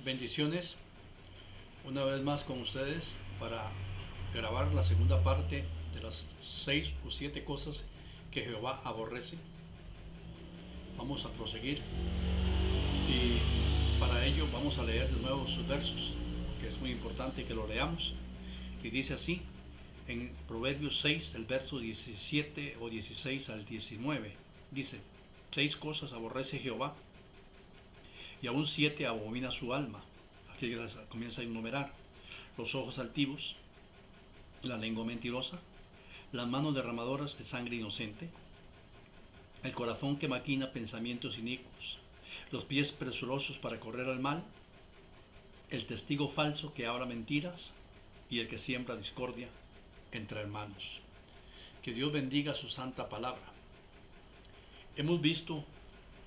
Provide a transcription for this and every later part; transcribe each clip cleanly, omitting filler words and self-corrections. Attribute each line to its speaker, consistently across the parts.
Speaker 1: Bendiciones una vez más con ustedes para grabar la segunda parte de las 6 o 7 cosas que Jehová aborrece. Vamos a proseguir y para ello vamos a leer de nuevo sus versos, que es muy importante que lo leamos. Y dice así en Proverbios 6, el verso 17 o 16 al 19. Dice: 6 cosas aborrece Jehová, y aún 7 abomina su alma. Aquí comienza a enumerar: los ojos altivos, la lengua mentirosa, las manos derramadoras de sangre inocente, el corazón que maquina pensamientos inicuos, los pies presurosos para correr al mal, el testigo falso que habla mentiras y el que siembra discordia entre hermanos. Que Dios bendiga su santa palabra. Hemos visto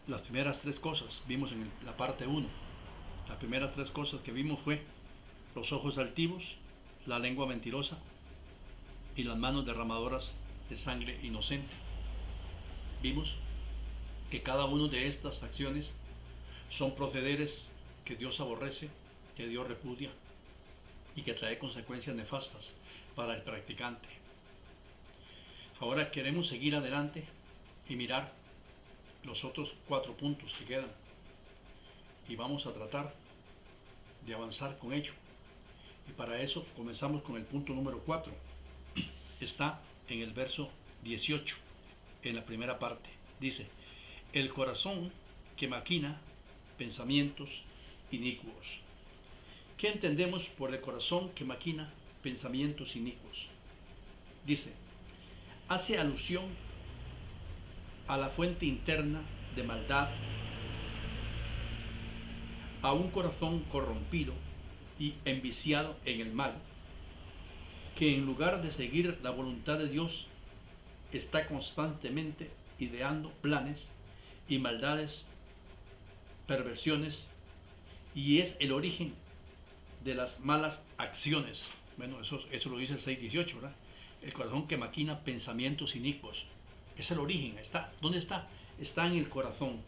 Speaker 1: las primeras 3 cosas, vimos en la parte 1. Las primeras 3 cosas que vimos fue los ojos altivos, la lengua mentirosa y las manos derramadoras de sangre inocente. Vimos que cada una de estas acciones son procederes que Dios aborrece, que Dios repudia y que trae consecuencias nefastas para el practicante. Ahora queremos seguir adelante y mirar los otros 4 puntos que quedan, y vamos a tratar de avanzar con ello. Y para eso comenzamos con el punto número 4. Está en el verso 18, en la primera parte. Dice: el corazón que maquina pensamientos inicuos. ¿Qué entendemos por el corazón que maquina pensamientos inicuos? Dice: hace alusión a la fuente interna de maldad, a un corazón corrompido y enviciado en el mal, que en lugar de seguir la voluntad de Dios, está constantemente ideando planes y maldades, perversiones, y es el origen de las malas acciones. Bueno, eso lo dice el 6:18, ¿verdad? El corazón que maquina pensamientos inicuos. Es el origen. ¿Dónde está? Está en el corazón.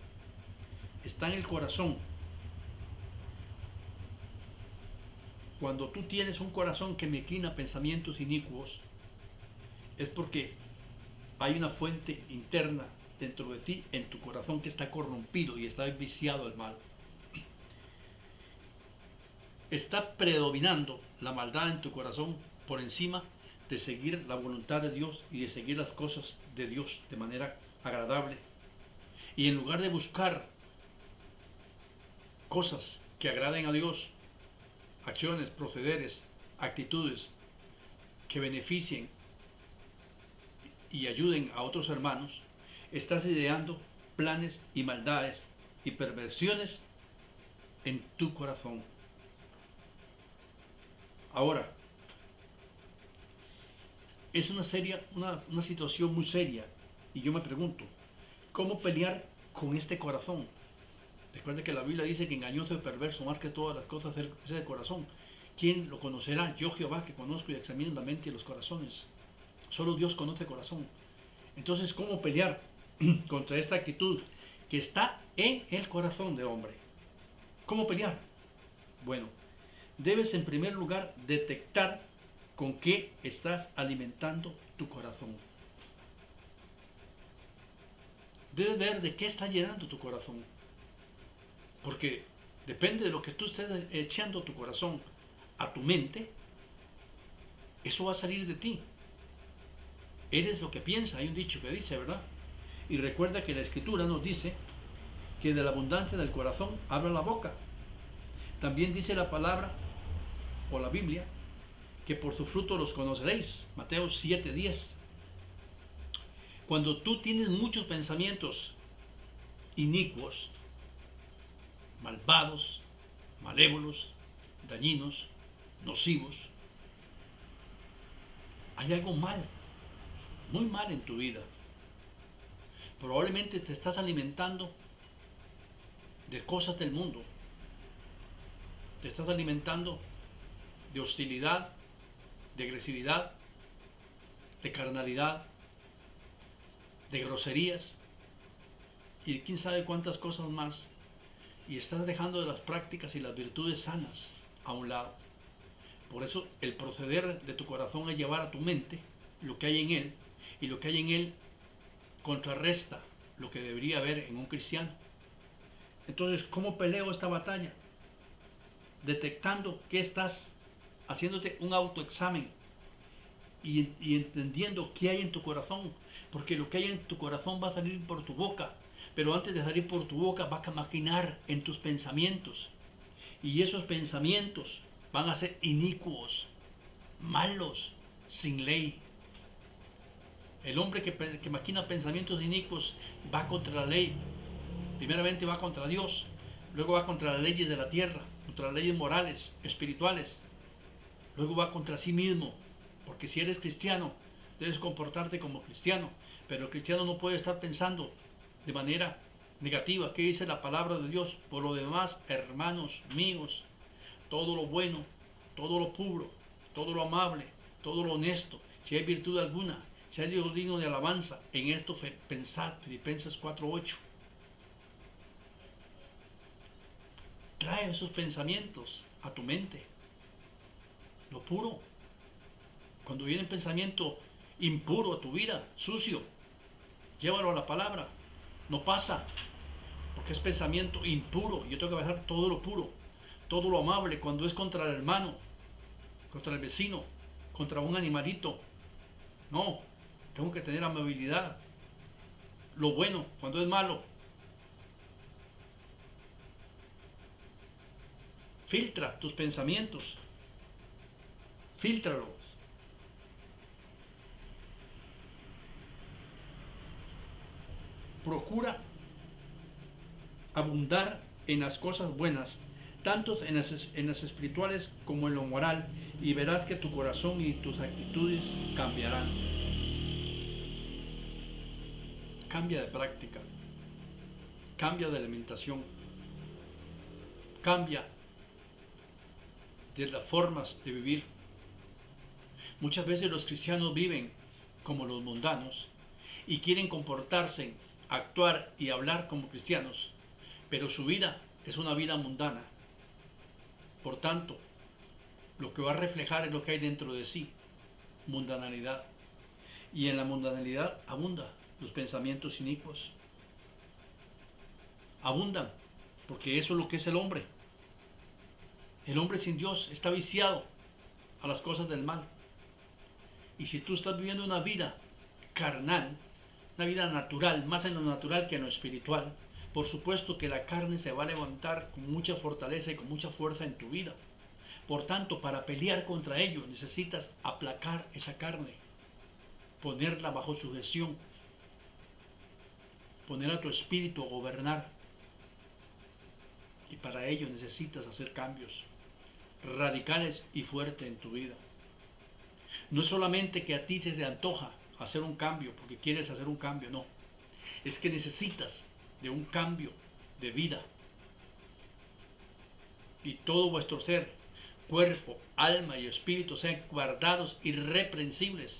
Speaker 1: Está en el corazón. Cuando tú tienes un corazón que maquina pensamientos inicuos, es porque hay una fuente interna dentro de ti, en tu corazón, que está corrompido y está viciado al mal. Está predominando la maldad en tu corazón por encima de seguir la voluntad de Dios y de seguir las cosas de Dios de manera agradable. Y en lugar de buscar cosas que agraden a Dios, acciones, procederes, actitudes que beneficien y ayuden a otros hermanos, estás ideando planes y maldades y perversiones en tu corazón. Ahora, es una situación muy seria, y yo me pregunto, ¿cómo pelear con este corazón? Recuerda que la Biblia dice que engañoso y perverso más que todas las cosas es el corazón. ¿Quién lo conocerá? Yo, Jehová, que conozco y examino la mente y los corazones. Solo Dios conoce el corazón. Entonces, ¿cómo pelear contra esta actitud que está en el corazón del hombre? ¿Cómo pelear? Bueno, debes en primer lugar detectar con qué estás alimentando tu corazón. Debes ver de qué está llenando tu corazón. Porque depende de lo que tú estés echando tu corazón a tu mente, eso va a salir de ti. Eres lo que piensas. Hay un dicho que dice, ¿verdad? Y recuerda que la Escritura nos dice que de la abundancia del corazón habla la boca. También dice la palabra o la Biblia que por su fruto los conoceréis. Mateo 7:10. Cuando tú tienes muchos pensamientos inicuos, malvados, malévolos, dañinos, nocivos, hay algo mal, muy mal en tu vida. Probablemente te estás alimentando de cosas del mundo. Te estás alimentando de hostilidad, de agresividad, de carnalidad, de groserías y quién sabe cuántas cosas más y estás dejando de las prácticas y las virtudes sanas a un lado. Por eso el proceder de tu corazón es llevar a tu mente lo que hay en él, y lo que hay en él contrarresta lo que debería haber en un cristiano. Entonces, ¿cómo peleo esta batalla? Detectando que estás haciéndote un autoexamen y entendiendo qué hay en tu corazón, porque lo que hay en tu corazón va a salir por tu boca, pero antes de salir por tu boca va a maquinar en tus pensamientos, y esos pensamientos van a ser inicuos, malos, sin ley. El hombre que maquina pensamientos inicuos va contra la ley. Primeramente va contra Dios, luego va contra las leyes de la tierra, contra las leyes morales, espirituales, luego va contra sí mismo, porque si eres cristiano, debes comportarte como cristiano, pero el cristiano no puede estar pensando de manera negativa. ¿Qué dice la palabra de Dios? Por lo demás, hermanos míos, todo lo bueno, todo lo puro, todo lo amable, todo lo honesto, si hay virtud alguna, si hay Dios digno de alabanza, en esto pensad. Filipenses 4:8. Trae esos pensamientos a tu mente, lo puro. Cuando viene un pensamiento impuro a tu vida, sucio, llévalo a la palabra. No pasa, porque es pensamiento impuro. Yo tengo que bajar todo lo puro, todo lo amable. Cuando es contra el hermano, contra el vecino, contra un animalito, no, tengo que tener amabilidad. Lo bueno, cuando es malo, filtra tus pensamientos, filtralos. Procura abundar en las cosas buenas, tanto en las espirituales como en lo moral, y verás que tu corazón y tus actitudes cambiarán. Cambia de práctica, cambia de alimentación, cambia de las formas de vivir. Muchas veces los cristianos viven como los mundanos y quieren comportarse, actuar y hablar como cristianos, pero su vida es una vida mundana. Por tanto, lo que va a reflejar es lo que hay dentro de sí, mundanalidad. Y en la mundanalidad abunda los pensamientos inicuos. Abundan, porque eso es lo que es el hombre. El hombre sin Dios está viciado a las cosas del mal. Y si tú estás viviendo una vida carnal, una vida natural, más en lo natural que en lo espiritual, por supuesto que la carne se va a levantar con mucha fortaleza y con mucha fuerza en tu vida. Por tanto, para pelear contra ello necesitas aplacar esa carne, ponerla bajo sugestión, poner a tu espíritu a gobernar. Y para ello necesitas hacer cambios radicales y fuertes en tu vida. No es solamente que a ti se te antoja hacer un cambio porque quieres hacer un cambio, no. Es que necesitas de un cambio de vida. Y todo vuestro ser, cuerpo, alma y espíritu sean guardados irreprensibles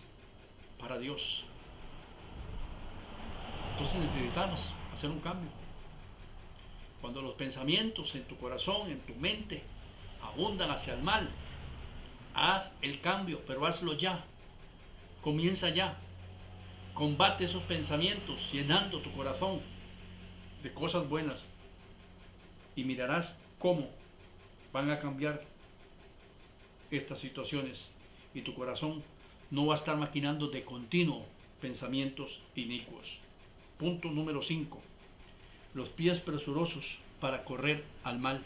Speaker 1: para Dios. Entonces necesitamos hacer un cambio. Cuando los pensamientos en tu corazón, en tu mente, abundan hacia el mal, haz el cambio, pero hazlo ya. Comienza ya. Combate esos pensamientos llenando tu corazón de cosas buenas y mirarás cómo van a cambiar estas situaciones y tu corazón no va a estar maquinando de continuo pensamientos inicuos. Punto número 5. Los pies presurosos para correr al mal.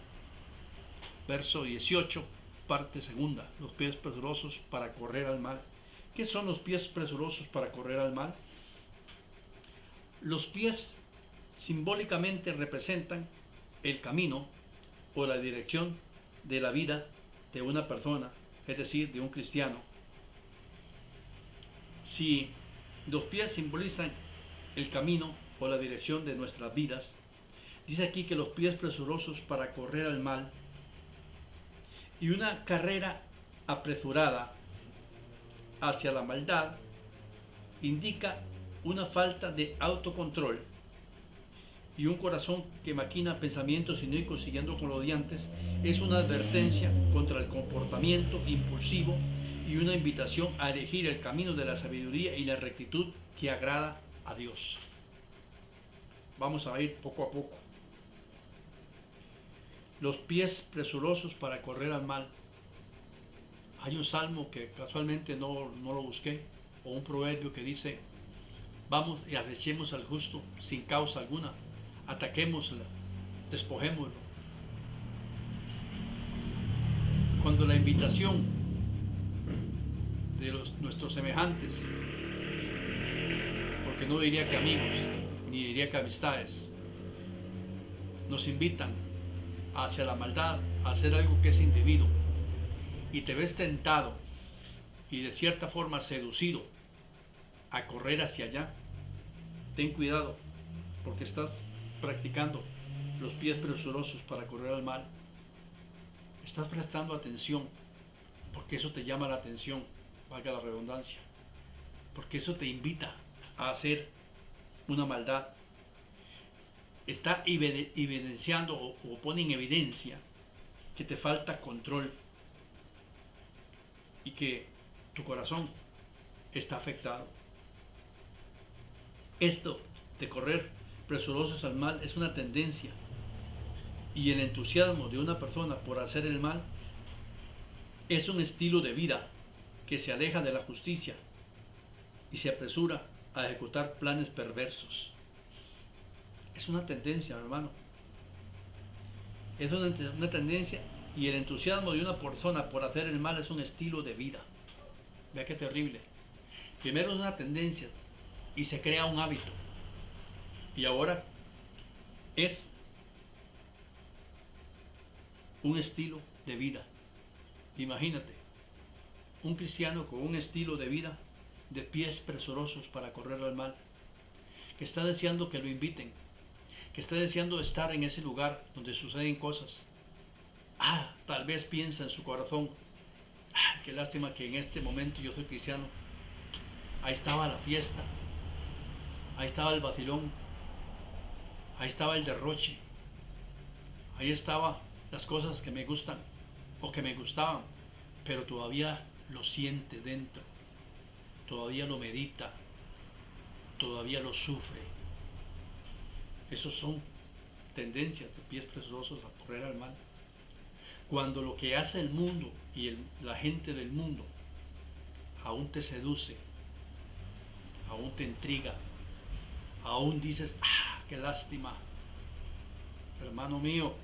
Speaker 1: Verso 18, parte segunda. Los pies presurosos para correr al mal. ¿Qué son los pies presurosos para correr al mal? Los pies simbólicamente representan el camino o la dirección de la vida de una persona, es decir, de un cristiano. Si los pies simbolizan el camino o la dirección de nuestras vidas, dice aquí que los pies presurosos para correr al mal, y una carrera apresurada hacia la maldad indica una falta de autocontrol y un corazón que maquina pensamientos inicuos siguiendo con los de antes es una advertencia contra el comportamiento impulsivo y una invitación a elegir el camino de la sabiduría y la rectitud que agrada a Dios. Vamos a ir poco a poco. Los pies presurosos para correr al mal. Hay un salmo que casualmente no lo busqué, o un proverbio que dice: vamos y acechemos al justo sin causa alguna, ataquémosla, despojémoslo. Cuando la invitación de nuestros semejantes, porque no diría que amigos, ni diría que amistades, nos invitan hacia la maldad, a hacer algo que es indebido, y te ves tentado y de cierta forma seducido a correr hacia allá, ten cuidado, porque estás practicando los pies presurosos para correr al mal. Estás prestando atención, porque eso te llama la atención, valga la redundancia, porque eso te invita a hacer una maldad. Está evidenciando o pone en evidencia que te falta control y que tu corazón está afectado. Esto de correr presurosos al mal es una tendencia, y el entusiasmo de una persona por hacer el mal es un estilo de vida que se aleja de la justicia y se apresura a ejecutar planes perversos. Es una tendencia, hermano. Es una tendencia, y el entusiasmo de una persona por hacer el mal es un estilo de vida. Vea qué terrible. Primero es una tendencia y se crea un hábito, y ahora es un estilo de vida. Imagínate, un cristiano con un estilo de vida de pies presurosos para correr al mal, que está deseando que lo inviten, que está deseando estar en ese lugar donde suceden cosas. Tal vez piensa en su corazón: qué lástima que en este momento yo soy cristiano. Ahí estaba la fiesta, ahí estaba el vacilón, ahí estaba el derroche, ahí estaban las cosas que me gustan o que me gustaban, pero todavía lo siente dentro, todavía lo medita, todavía lo sufre. Esos son tendencias de pies presurosos a correr al mal. Cuando lo que hace el mundo y la gente del mundo aún te seduce, aún te intriga, aún dices: qué lástima, hermano mío,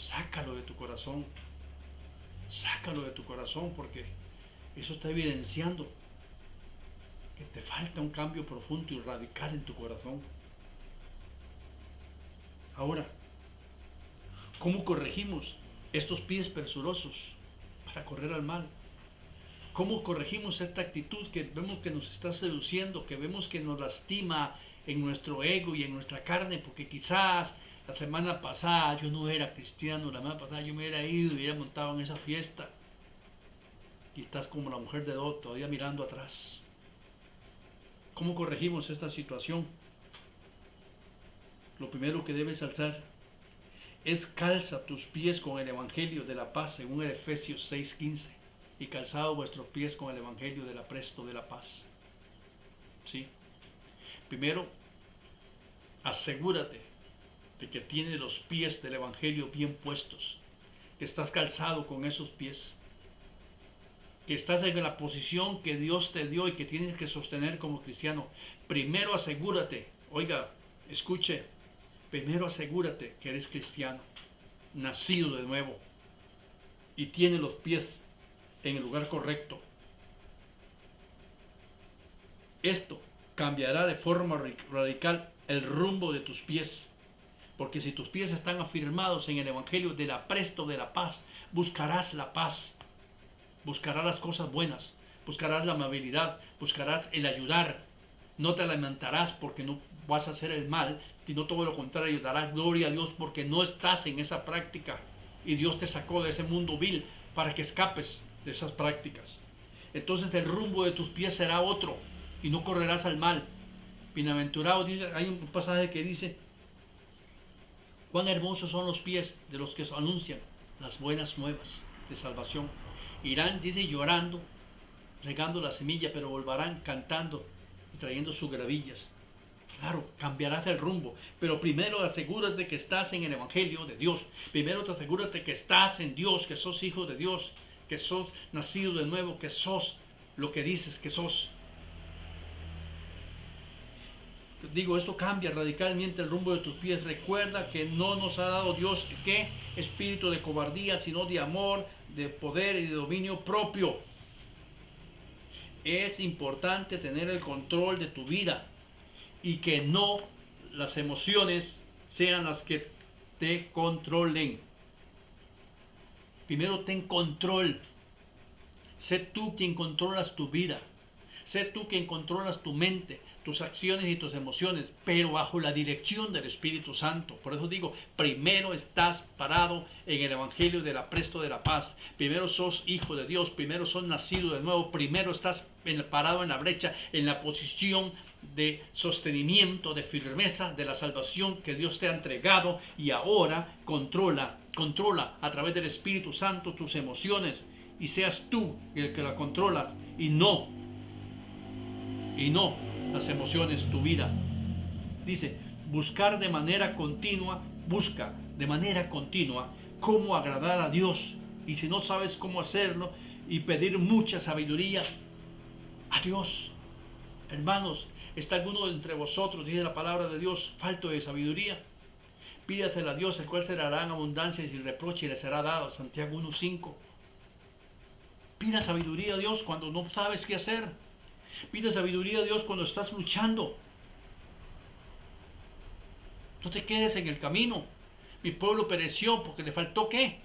Speaker 1: sácalo de tu corazón, porque eso está evidenciando que te falta un cambio profundo y radical en tu corazón. Ahora, ¿cómo corregimos estos pies presurosos para correr al mal? ¿Cómo corregimos esta actitud que vemos que nos está seduciendo, que vemos que nos lastima en nuestro ego y en nuestra carne? Porque quizás la semana pasada yo no era cristiano, la semana pasada yo me hubiera ido y hubiera montado en esa fiesta, y estás como la mujer de Lot, todavía mirando atrás. ¿Cómo corregimos esta situación? Lo primero que debes hacer es: calza tus pies con el evangelio de la paz, según el Efesios 6:15, y calzado vuestros pies con el evangelio del apresto de la paz. ¿Sí? Primero, asegúrate de que tienes los pies del evangelio bien puestos, que estás calzado con esos pies, que estás en la posición que Dios te dio y que tienes que sostener como cristiano. Primero asegúrate, escuche, primero asegúrate que eres cristiano, nacido de nuevo, y tienes los pies en el lugar correcto. Esto cambiará de forma radical el rumbo de tus pies, porque si tus pies están afirmados en el evangelio del apresto de la paz, buscarás la paz, buscarás las cosas buenas, buscarás la amabilidad, buscarás el ayudar. No te lamentarás porque no vas a hacer el mal, sino todo lo contrario, darás gloria a Dios porque no estás en esa práctica y Dios te sacó de ese mundo vil para que escapes de esas prácticas. Entonces el rumbo de tus pies será otro y no correrás al mal. Bienaventurado, dice, hay un pasaje que dice Cuán hermosos son los pies de los que os anuncian las buenas nuevas de salvación. Irán, dice, llorando, regando la semilla, pero volverán cantando y trayendo sus gravillas. Claro, cambiarás el rumbo, pero primero asegúrate que estás en el Evangelio de Dios. Primero te asegúrate que estás en Dios, que sos hijo de Dios, que sos nacido de nuevo, que sos lo que dices que sos. Digo, esto cambia radicalmente el rumbo de tus pies. Recuerda que no nos ha dado Dios, ¿qué? Espíritu de cobardía, sino de amor, de poder y de dominio propio. Es importante tener el control de tu vida y que no las emociones sean las que te controlen. Primero ten control. Sé tú quien controlas tu vida. Sé tú quien controlas tu mente, tus acciones y tus emociones, pero bajo la dirección del Espíritu Santo. Por eso digo, primero estás parado en el Evangelio del apresto de la paz. Primero sos hijo de Dios, primero sos nacido de nuevo, primero estás parado en la brecha, en la posición de sostenimiento, de firmeza, de la salvación que Dios te ha entregado, y ahora controla a través del Espíritu Santo tus emociones, y seas tú el que la controlas y no las emociones, tu vida. Dice, busca de manera continua cómo agradar a Dios. Y si no sabes cómo hacerlo, y pedir mucha sabiduría a Dios. Hermanos, ¿está alguno entre vosotros, dice la palabra de Dios, falto de sabiduría? Pídasela a Dios, el cual se dará en abundancia y sin reproche, y le será dado. Santiago 1:5. Pida sabiduría a Dios cuando no sabes qué hacer. Pide sabiduría a Dios cuando estás luchando. No te quedes en el camino. Mi pueblo pereció porque le faltó ¿qué?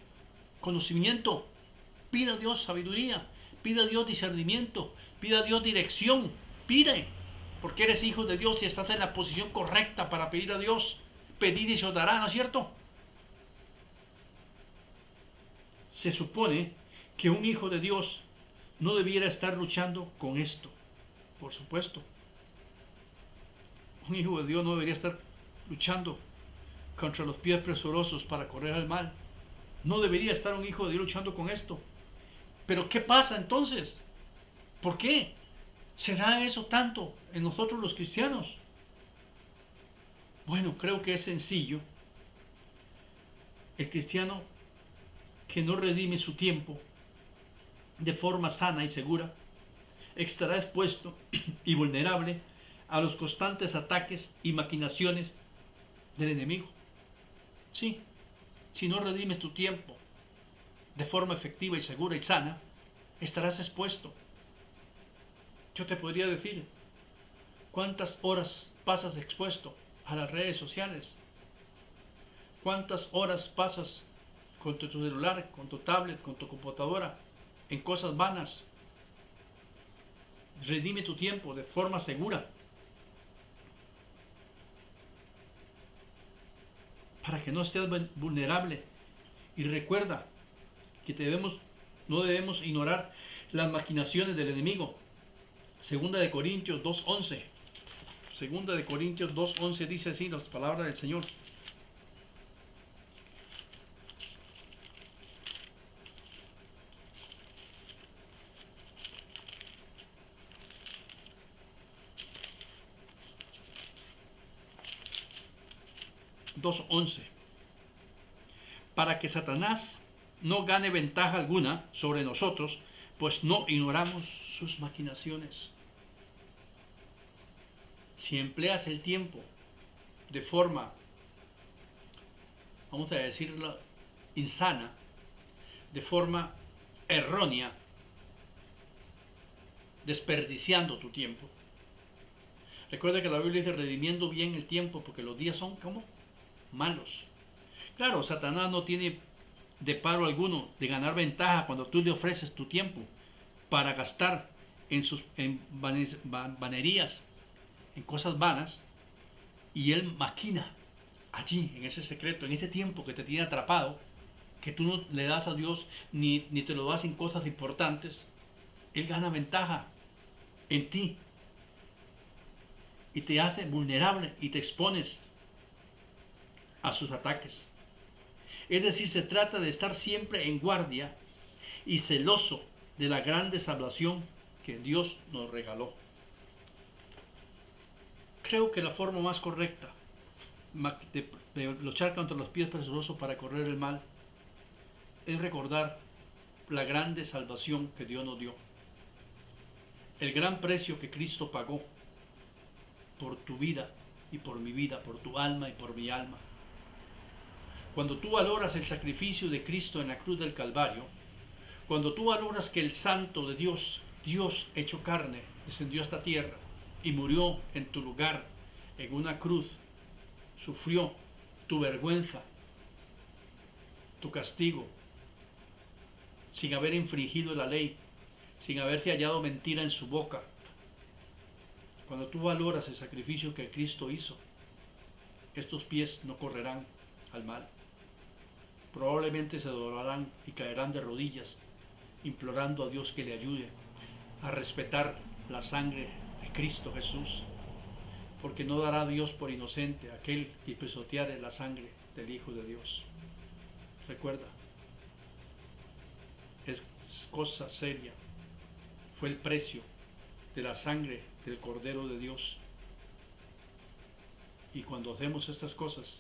Speaker 1: Conocimiento. Pida a Dios sabiduría. Pida a Dios discernimiento. Pida a Dios dirección. Pide. Porque eres hijo de Dios y estás en la posición correcta para pedir a Dios. Pedid y se os dará, ¿no es cierto? Se supone que un hijo de Dios no debiera estar luchando con esto. Por supuesto. Un hijo de Dios no debería estar luchando contra los pies presurosos para correr al mal. No debería estar un hijo de Dios luchando con esto. Pero ¿qué pasa entonces? ¿Por qué se da eso tanto en nosotros los cristianos? Bueno, creo que es sencillo. El cristiano que no redime su tiempo de forma sana y segura estará expuesto y vulnerable a los constantes ataques y maquinaciones del enemigo. Sí, si no redimes tu tiempo de forma efectiva y segura y sana, estarás expuesto. Yo te podría decir, ¿cuántas horas pasas expuesto a las redes sociales? ¿Cuántas horas pasas con tu celular, con tu tablet, con tu computadora, en cosas vanas? Redime tu tiempo de forma segura, para que no estés vulnerable. Y recuerda que no debemos ignorar las maquinaciones del enemigo. Segunda de Corintios 2:11. Segunda de Corintios 2:11 dice así las palabras del Señor. Para que Satanás no gane ventaja alguna sobre nosotros, pues no ignoramos sus maquinaciones. Si empleas el tiempo de forma, vamos a decirlo, insana, de forma errónea, desperdiciando tu tiempo. Recuerda que la Biblia dice redimiendo bien el tiempo, porque los días son como malos. Claro, Satanás no tiene de paro alguno de ganar ventaja cuando tú le ofreces tu tiempo para gastar en vanerías, en cosas vanas, y él maquina allí, en ese secreto, en ese tiempo que te tiene atrapado, que tú no le das a Dios ni te lo das en cosas importantes. Él gana ventaja en ti y te hace vulnerable y te expones a sus ataques. Es decir, se trata de estar siempre en guardia y celoso de la grande salvación que Dios nos regaló. Creo que la forma más correcta de luchar contra los pies presurosos para correr el mal es recordar la grande salvación que Dios nos dio, el gran precio que Cristo pagó por tu vida y por mi vida, por tu alma y por mi alma. Cuando tú valoras el sacrificio de Cristo en la cruz del Calvario, cuando tú valoras que el Santo de Dios, Dios hecho carne, descendió a esta tierra y murió en tu lugar en una cruz, sufrió tu vergüenza, tu castigo, sin haber infringido la ley, sin haberse hallado mentira en su boca. Cuando tú valoras el sacrificio que Cristo hizo, estos pies no correrán al mal. Probablemente se doblarán y caerán de rodillas, implorando a Dios que le ayude a respetar la sangre de Cristo Jesús, porque no dará a Dios por inocente aquel que pisoteare la sangre del Hijo de Dios. Recuerda, es cosa seria, fue el precio de la sangre del Cordero de Dios. Y cuando hacemos estas cosas,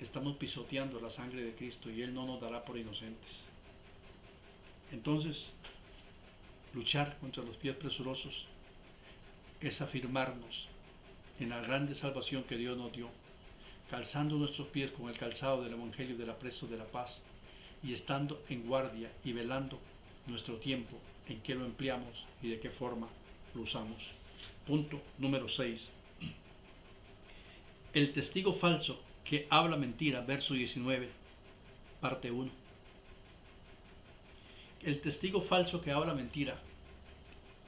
Speaker 1: estamos pisoteando la sangre de Cristo y Él no nos dará por inocentes. Entonces, luchar contra los pies presurosos es afirmarnos en la grande salvación que Dios nos dio, calzando nuestros pies con el calzado del Evangelio del apresto de la paz y estando en guardia y velando nuestro tiempo, en qué lo empleamos y de qué forma lo usamos. Punto número 6. El testigo falso que habla mentira, verso 19, parte 1. El testigo falso que habla mentira.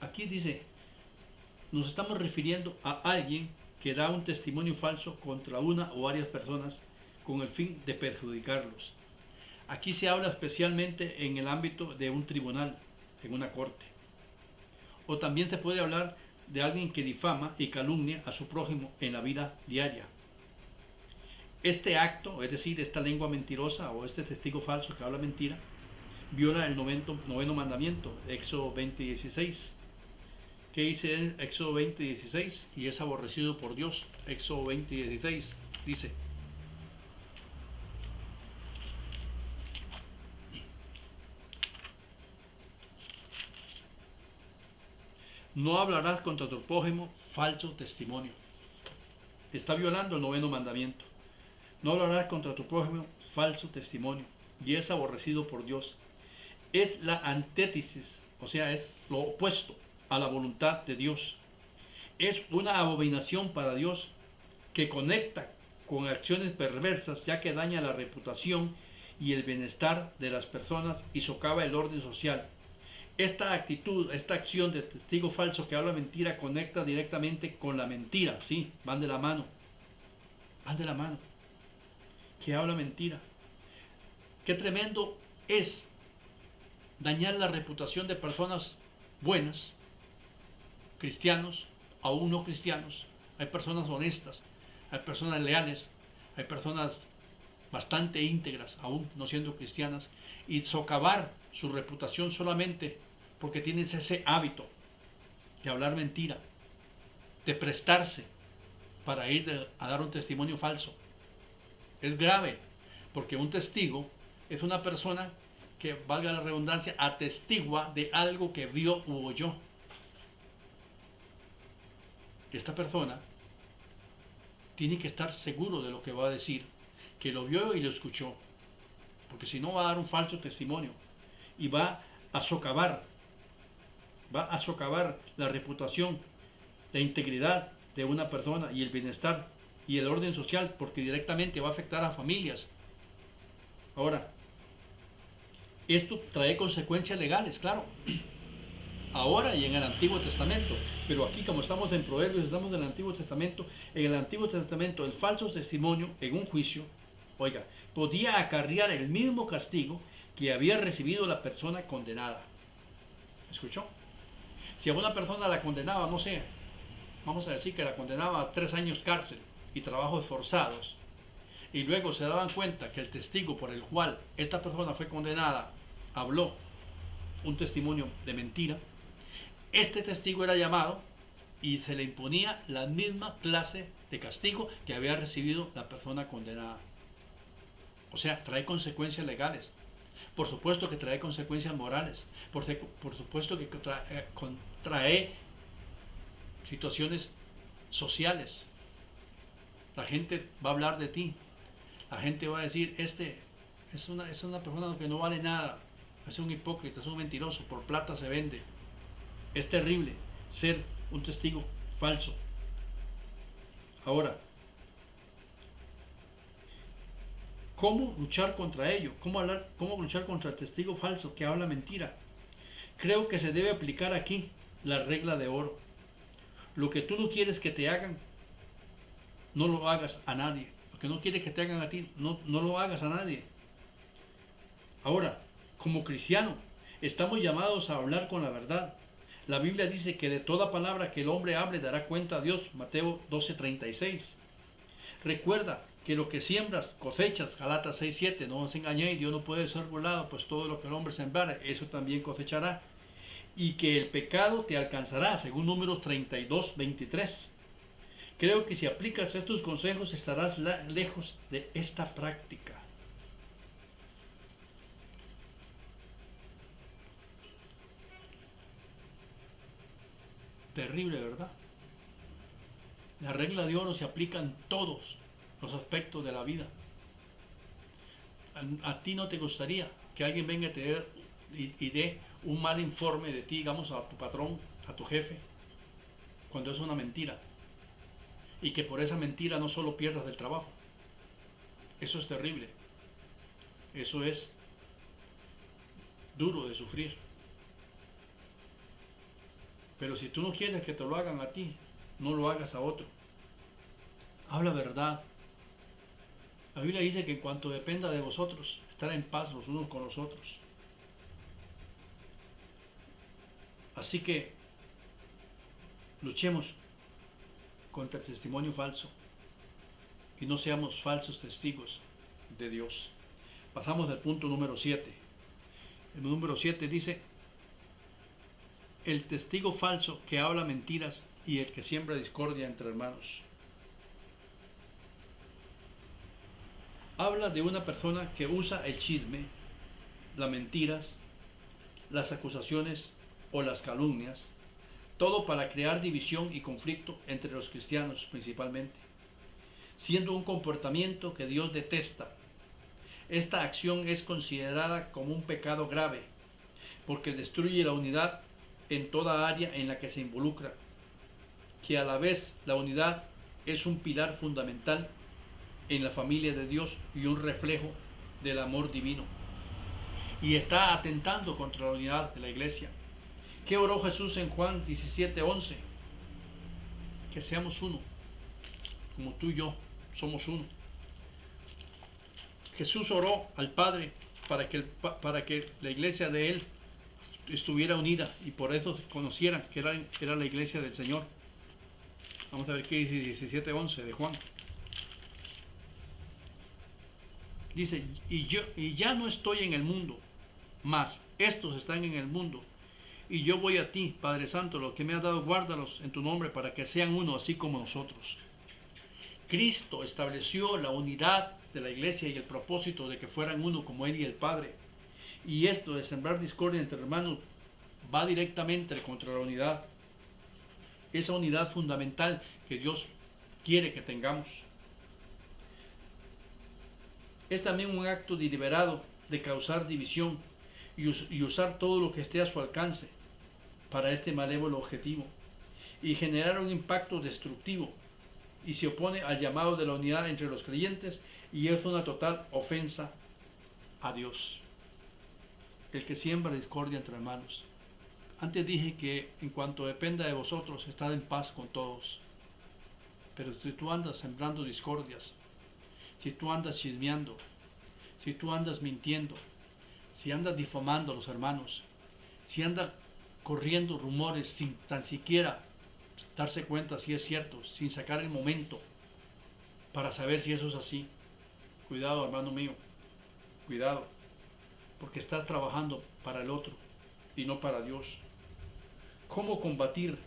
Speaker 1: Aquí dice, nos estamos refiriendo a alguien que da un testimonio falso contra una o varias personas con el fin de perjudicarlos. Aquí se habla especialmente en el ámbito de un tribunal, en una corte. O también se puede hablar de alguien que difama y calumnia a su prójimo en la vida diaria. Este acto, es decir, esta lengua mentirosa o este testigo falso que habla mentira, viola el noveno mandamiento, Éxodo 20:16. ¿Qué dice en Éxodo 20:16? Y es aborrecido por Dios. Éxodo 20:16 dice: no hablarás contra tu prójimo falso testimonio. Está violando el noveno mandamiento. No hablarás contra tu prójimo falso testimonio, y es aborrecido por Dios. Es la antítesis, o sea, es lo opuesto a la voluntad de Dios. Es una abominación para Dios que conecta con acciones perversas, ya que daña la reputación y el bienestar de las personas y socava el orden social. Esta actitud, esta acción de testigo falso que habla mentira conecta directamente con la mentira, sí, van de la mano, que habla mentira. Qué tremendo es dañar la reputación de personas buenas, cristianos, aún no cristianos. Hay personas honestas, hay personas leales, hay personas bastante íntegras, aún no siendo cristianas, y socavar su reputación solamente porque tienes ese hábito de hablar mentira, de prestarse para ir a dar un testimonio falso. Es grave, porque un testigo es una persona que, valga la redundancia, atestigua de algo que vio u oyó. Esta persona tiene que estar seguro de lo que va a decir, que lo vio y lo escuchó, porque si no va a dar un falso testimonio y va a socavar la reputación, la integridad de una persona y el bienestar y el orden social, porque directamente va a afectar a familias. Ahora, esto trae consecuencias legales, claro, ahora y en el Antiguo Testamento, pero aquí, como estamos en Proverbios, estamos en el Antiguo Testamento. En el Antiguo Testamento, el falso testimonio en un juicio, oiga, podía acarrear el mismo castigo que había recibido la persona condenada. ¿Escuchó? Si a una persona la condenaba, no sé, vamos a decir que la condenaba a 3 años cárcel y trabajos forzados, y luego se daban cuenta que el testigo por el cual esta persona fue condenada habló un testimonio de mentira, este testigo era llamado y se le imponía la misma clase de castigo que había recibido la persona condenada. O sea, trae consecuencias legales. Por supuesto que trae consecuencias morales. Por supuesto que trae situaciones sociales. La gente va a hablar de ti. La gente va a decir, este es una persona que no vale nada. Es un hipócrita, es un mentiroso. Por plata se vende. Es terrible ser un testigo falso. Ahora, ¿cómo luchar contra ello? ¿Cómo luchar contra el testigo falso que habla mentira? Creo que se debe aplicar aquí la regla de oro. Lo que tú no quieres que te hagan, no lo hagas a nadie. Lo que no quieres que te hagan a ti, no lo hagas a nadie. Ahora, como cristiano, estamos llamados a hablar con la verdad. La Biblia dice que de toda palabra que el hombre hable dará cuenta a Dios. Mateo 12:36. Recuerda que lo que siembras cosechas. Galatas 6:7. No os engañéis, Dios no puede ser burlado, pues todo lo que el hombre sembrare, eso también cosechará. Y que el pecado te alcanzará, según Números 32:23. Creo que si aplicas estos consejos estarás lejos de esta práctica. Terrible, ¿verdad? La regla de oro se aplica en todos los aspectos de la vida. A ti no te gustaría que alguien venga y dé un mal informe de ti, digamos, a tu patrón, a tu jefe, cuando es una mentira. Y que por esa mentira no solo pierdas el trabajo. Eso es terrible. Eso es duro de sufrir. Pero si tú no quieres que te lo hagan a ti, no lo hagas a otro. Habla verdad. La Biblia dice que en cuanto dependa de vosotros, estar en paz los unos con los otros. Así que luchemos contra el testimonio falso y no seamos falsos testigos de Dios. Pasamos al punto número 7. El número 7 dice: el testigo falso que habla mentiras y el que siembra discordia entre hermanos. Habla de una persona que usa el chisme, las mentiras, las acusaciones o las calumnias, todo para crear división y conflicto entre los cristianos principalmente, siendo un comportamiento que Dios detesta. Esta acción es considerada como un pecado grave, porque destruye la unidad en toda área en la que se involucra, que a la vez la unidad es un pilar fundamental en la familia de Dios y un reflejo del amor divino, y está atentando contra la unidad de la iglesia. ¿Qué oró Jesús en Juan 17:11? Que seamos uno, como tú y yo somos uno. Jesús oró al Padre para que la iglesia de Él estuviera unida y por eso conocieran que era la iglesia del Señor. Vamos a ver qué dice 17:11 de Juan. Dice, y ya no estoy en el mundo, mas estos están en el mundo, y yo voy a ti, Padre Santo, lo que me has dado, guárdalos en tu nombre para que sean uno, así como nosotros. Cristo estableció la unidad de la iglesia y el propósito de que fueran uno como Él y el Padre. Y esto de sembrar discordia entre hermanos va directamente contra la unidad. Esa unidad fundamental que Dios quiere que tengamos. Es también un acto deliberado de causar división y usar todo lo que esté a su alcance para este malévolo objetivo y generar un impacto destructivo, y se opone al llamado de la unidad entre los creyentes y es una total ofensa a Dios. El que siembra discordia entre hermanos. Antes dije que en cuanto dependa de vosotros, estad en paz con todos. Pero si tú andas sembrando discordias, si tú andas chismeando, si tú andas mintiendo, si andas difamando a los hermanos, si andas corriendo rumores sin tan siquiera darse cuenta si es cierto, sin sacar el momento para saber si eso es así, Cuidado, hermano mío, cuidado, porque estás trabajando para el otro y no para Dios. ¿Cómo combatir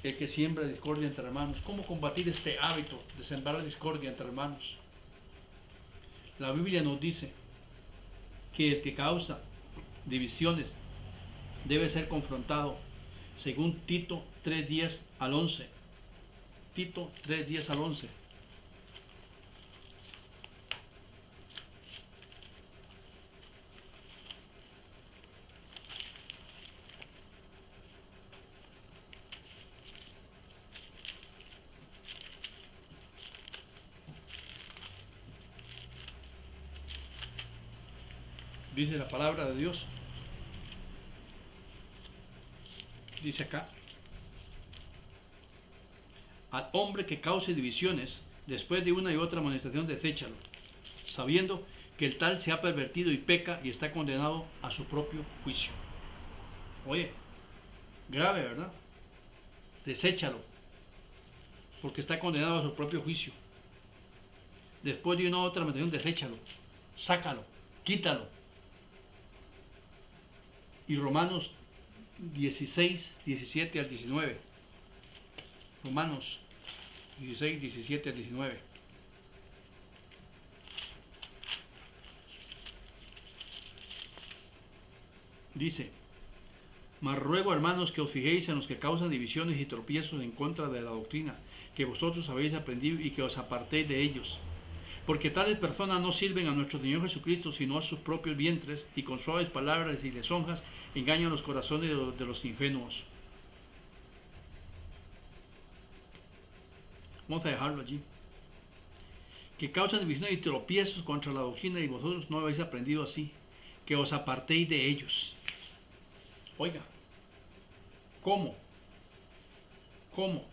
Speaker 1: el que siembra discordia entre hermanos? ¿Cómo combatir este hábito de sembrar discordia entre hermanos? La Biblia nos dice que el que causa divisiones debe ser confrontado, según Tito 3:10 al 11. Tito 3:10 al 11. Dice la palabra de Dios. Dice acá: al hombre que cause divisiones, después de una y otra amonestación, deséchalo, sabiendo que el tal se ha pervertido y peca y está condenado a su propio juicio. Oye, grave, ¿verdad? Deséchalo, porque está condenado a su propio juicio. Después de una u otra amonestación, deséchalo, sácalo, quítalo. Y Romanos 16, 17 al 19. Romanos 16, 17 al 19. Dice: mas ruego, hermanos, que os fijéis en los que causan divisiones y tropiezos en contra de la doctrina que vosotros habéis aprendido, y que os apartéis de ellos. Porque tales personas no sirven a nuestro Señor Jesucristo, sino a sus propios vientres, y con suaves palabras y lisonjas engañan los corazones de los ingenuos. Vamos a dejarlo allí. Que causan divisiones y tropiezos contra la doctrina, y vosotros no habéis aprendido así, que os apartéis de ellos. Oiga, ¿cómo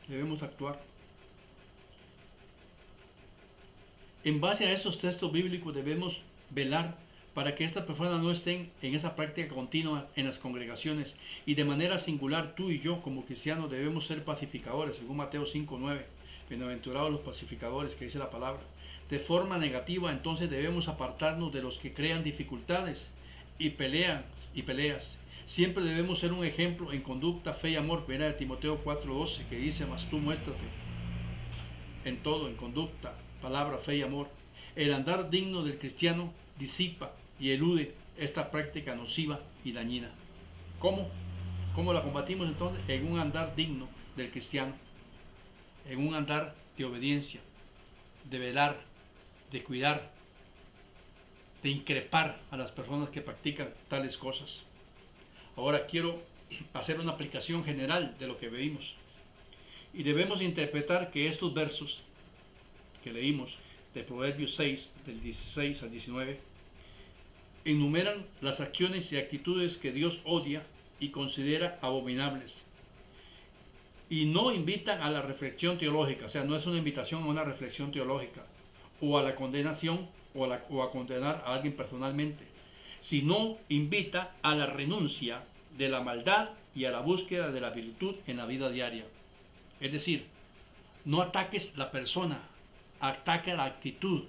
Speaker 1: debemos actuar? En base a estos textos bíblicos debemos velar para que estas personas no estén en esa práctica continua en las congregaciones, y de manera singular tú y yo como cristianos debemos ser pacificadores, según Mateo 5:9. Bienaventurados los pacificadores, que dice la palabra. De forma negativa, entonces debemos apartarnos de los que crean dificultades y peleas. Siempre debemos ser un ejemplo en conducta, fe y amor. Mira de Timoteo 4:12, que dice: mas tú muéstrate en todo, en conducta, palabra, fe y amor. El andar digno del cristiano disipa y elude esta práctica nociva y dañina. ¿Cómo? ¿Cómo la combatimos entonces? En un andar digno del cristiano, en un andar de obediencia, de velar, de cuidar, de increpar a las personas que practican tales cosas. Ahora quiero hacer una aplicación general de lo que vimos. Y debemos interpretar que estos versos que leímos de Proverbios 6, del 16 al 19, enumeran las acciones y actitudes que Dios odia y considera abominables, y no invitan a la reflexión teológica. O sea, no es una invitación a una reflexión teológica o a la condenación o a condenar a alguien personalmente, sino invita a la renuncia de la maldad y a la búsqueda de la virtud en la vida diaria. Es decir, no ataques la persona, ataca la actitud,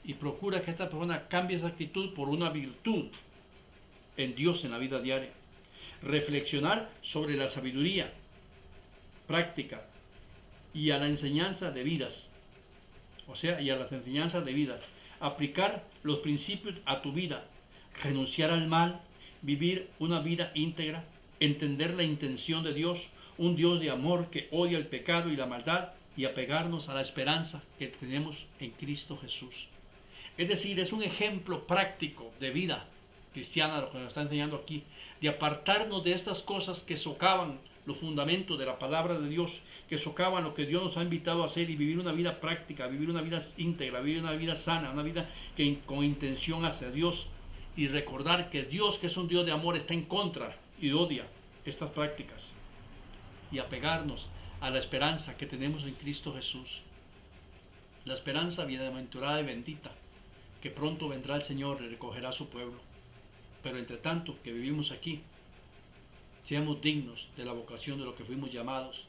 Speaker 1: y procura que esta persona cambie esa actitud por una virtud en Dios en la vida diaria. Reflexionar sobre la sabiduría práctica y a la enseñanza de vidas, o sea, y a las enseñanzas de vida. Aplicar los principios a tu vida, renunciar al mal, vivir una vida íntegra, entender la intención de Dios, un Dios de amor que odia el pecado y la maldad, y apegarnos a la esperanza que tenemos en Cristo Jesús. Es decir, es un ejemplo práctico de vida cristiana lo que nos está enseñando aquí, de apartarnos de estas cosas que socavan los fundamentos de la palabra de Dios, que socavan lo que Dios nos ha invitado a hacer, y vivir una vida práctica, vivir una vida íntegra, vivir una vida sana, una vida con intención hacia Dios, y recordar que Dios, que es un Dios de amor, está en contra y odia estas prácticas, y apegarnos a la esperanza que tenemos en Cristo Jesús, la esperanza bienaventurada y bendita, que pronto vendrá el Señor y recogerá a su pueblo. Pero entre tanto que vivimos aquí, seamos dignos de la vocación de lo que fuimos llamados,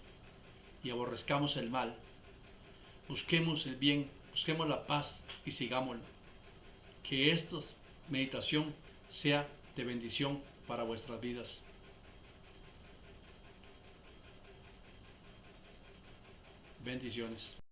Speaker 1: y aborrezcamos el mal, busquemos el bien, Busquemos la paz y sigámosla. Que esta meditación sea de bendición para vuestras vidas. Bendiciones.